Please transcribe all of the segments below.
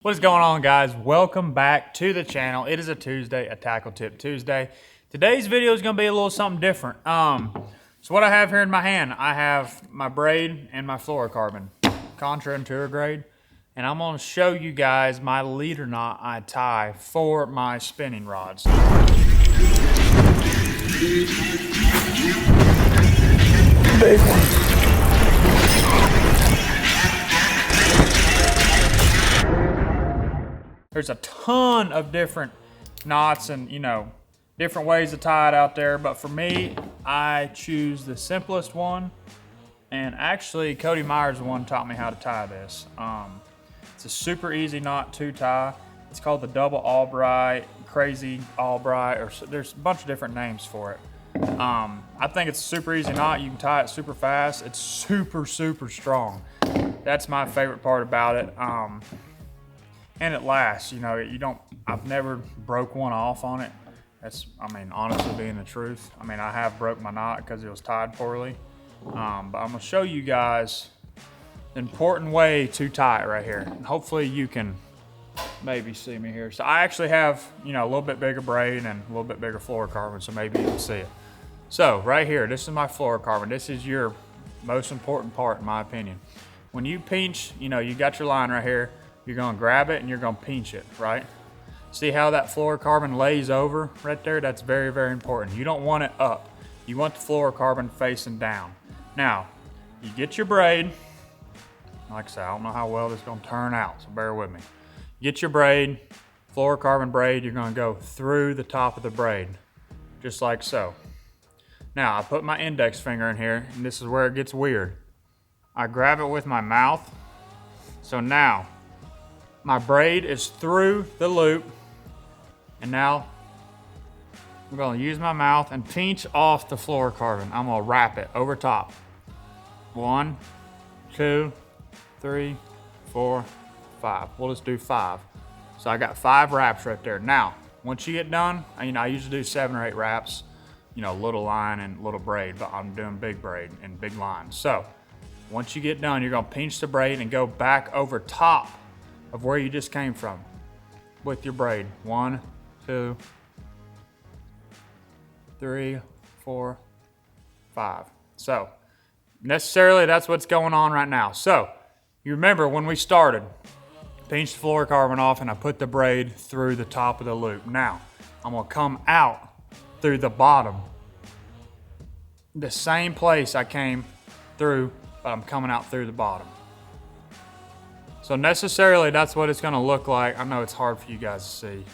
What is going on, guys? Welcome back to the channel. It is a Tuesday, a Tackle Tip Tuesday. Today's video is going to be a little something different. So what I have here in my hand, I have my braid and my fluorocarbon, contra and tour grade, and I'm going to show you guys my leader knot I tie for my spinning rods. There's a ton of different knots and, different ways to tie it out there. But for me, I choose the simplest one. And actually, Cody Myers, the one taught me how to tie this. It's a super easy knot to tie. It's called the double Albright, crazy Albright, or there's a bunch of different names for it. I think it's a super easy knot. You can tie it super fast. It's super, super strong. That's my favorite part about it. And it lasts, I've never broke one off on it. That's, honestly being the truth. I have broke my knot because it was tied poorly. But I'm gonna show you guys the important way to tie it right here. And hopefully you can maybe see me here. So I actually have, a little bit bigger braid and a little bit bigger fluorocarbon, so maybe you can see it. So right here, this is my fluorocarbon. This is your most important part in my opinion. When you pinch, you got your line right here. You're gonna grab it and you're gonna pinch it, right? See how that fluorocarbon lays over right there? That's very, very important. You don't want it up. You want the fluorocarbon facing down. Now, you get your braid. Like I said, I don't know how well this is gonna turn out, so bear with me. Get your braid, fluorocarbon braid, you're gonna go through the top of the braid, just like so. Now, I put my index finger in here, and this is where it gets weird. I grab it with my mouth. So now, my braid is through the loop, and now I'm gonna use my mouth and pinch off the fluorocarbon. I'm gonna wrap it over top. 1, 2, 3, 4, 5. We'll just do 5. So I got 5 wraps right there. Now, once you get done, I usually do 7 or 8 wraps, little line and little braid, but I'm doing big braid and big lines. So once you get done, you're gonna pinch the braid and go back over top of where you just came from with your braid. 1, 2, 3, 4, 5. So necessarily that's what's going on right now. So you remember when we started, pinched the fluorocarbon off and I put the braid through the top of the loop. Now I'm gonna come out through the bottom, the same place I came through, but I'm coming out through the bottom. So necessarily that's what it's gonna look like. I know it's hard for you guys to see,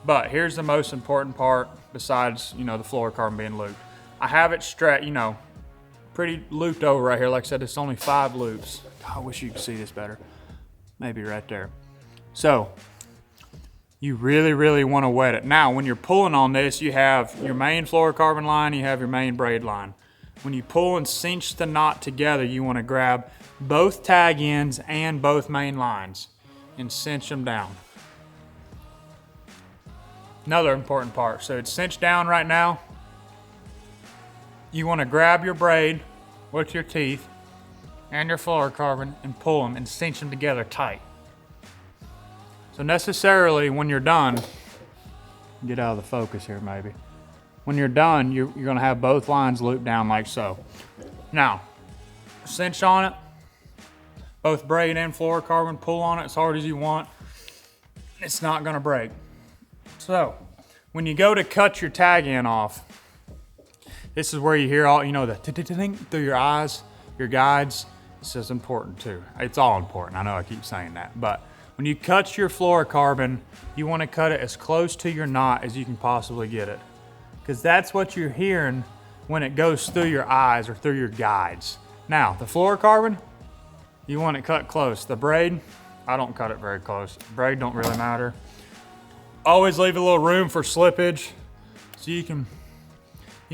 but here's the most important part besides, the fluorocarbon being looped. I have it stretched, pretty looped over right here. Like I said, it's only 5 loops. God, I wish you could see this better. Maybe right there. So you really, really wanna wet it. Now, when you're pulling on this, you have your main fluorocarbon line, you have your main braid line. When you pull and cinch the knot together, you wanna grab both tag ends and both main lines and cinch them down. Another important part, so it's cinched down right now. You wanna grab your braid with your teeth and your fluorocarbon and pull them and cinch them together tight. So necessarily when you're done, get out of the focus here maybe. When you're done, you're gonna have both lines looped down like so. Now, cinch on it, both braid and fluorocarbon, pull on it as hard as you want. It's not gonna break. So, when you go to cut your tag end off, this is where you hear all, the ting through your eyes, your guides. This is important too. It's all important, I know I keep saying that, but when you cut your fluorocarbon, you wanna cut it as close to your knot as you can possibly get it, because that's what you're hearing when it goes through your eyes or through your guides. Now, the fluorocarbon, you want it cut close. The braid, I don't cut it very close. Braid don't really matter. Always leave a little room for slippage. So you can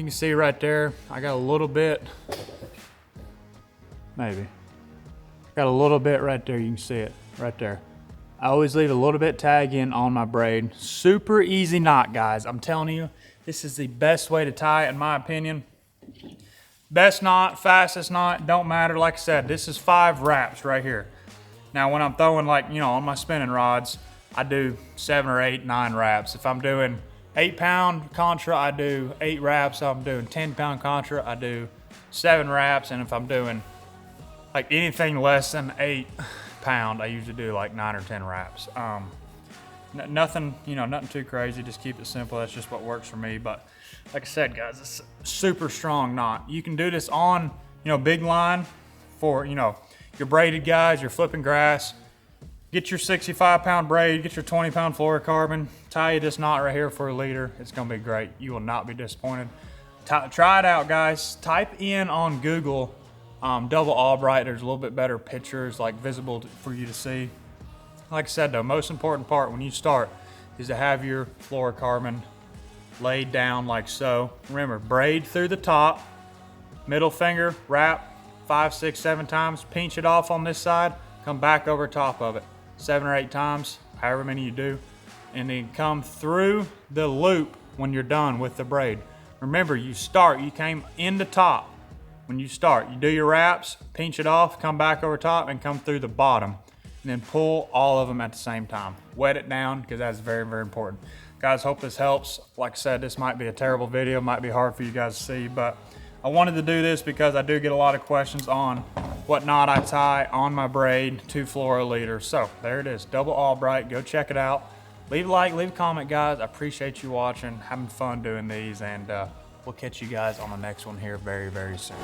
see right there, I got a little bit, maybe. Got a little bit right there, you can see it right there. I always leave a little bit tag in on my braid. Super easy knot, guys. I'm telling you, this is the best way to tie it in my opinion. Best knot, fastest knot, don't matter. Like I said, this is 5 wraps right here. Now when I'm throwing, like, you know, on my spinning rods, I do 7 or 8, 9 wraps. If I'm doing 8-pound contra, I do 8 wraps. If I'm doing 10-pound contra, I do 7 wraps. And if I'm doing like anything less than 8 pound, I usually do like 9 or 10 wraps. Nothing, you know, nothing too crazy. Just keep it simple. That's just what works for me. But like I said, guys, it's a super strong knot. You can do this on, you know, big line for, you know, your braided guys, your flipping grass. Get your 65-pound braid, get your 20-pound fluorocarbon, tie you this knot right here for a leader. It's gonna be great. You will not be disappointed. Try it out, guys. Type in on Google double Albright. There's a little bit better pictures, like visible for you to see. Like I said, though, most important part when you start is to have your fluorocarbon laid down like so. Remember, braid through the top, middle finger, wrap 5, 6, 7 times, pinch it off on this side, come back over top of it 7 or 8 times, however many you do, and then come through the loop when you're done with the braid. Remember, you came in the top. When you start, you do your wraps, pinch it off, come back over top, and come through the bottom. And then pull all of them at the same time. Wet it down, because that's very, very important. Guys, hope this helps. Like I said, this might be a terrible video, might be hard for you guys to see, but I wanted to do this because I do get a lot of questions on what knot I tie on my braid to fluoro leader. So there it is, double Albright. Go check it out. Leave a like, leave a comment, guys. I appreciate you watching, having fun doing these, and we'll catch you guys on the next one here very, very soon.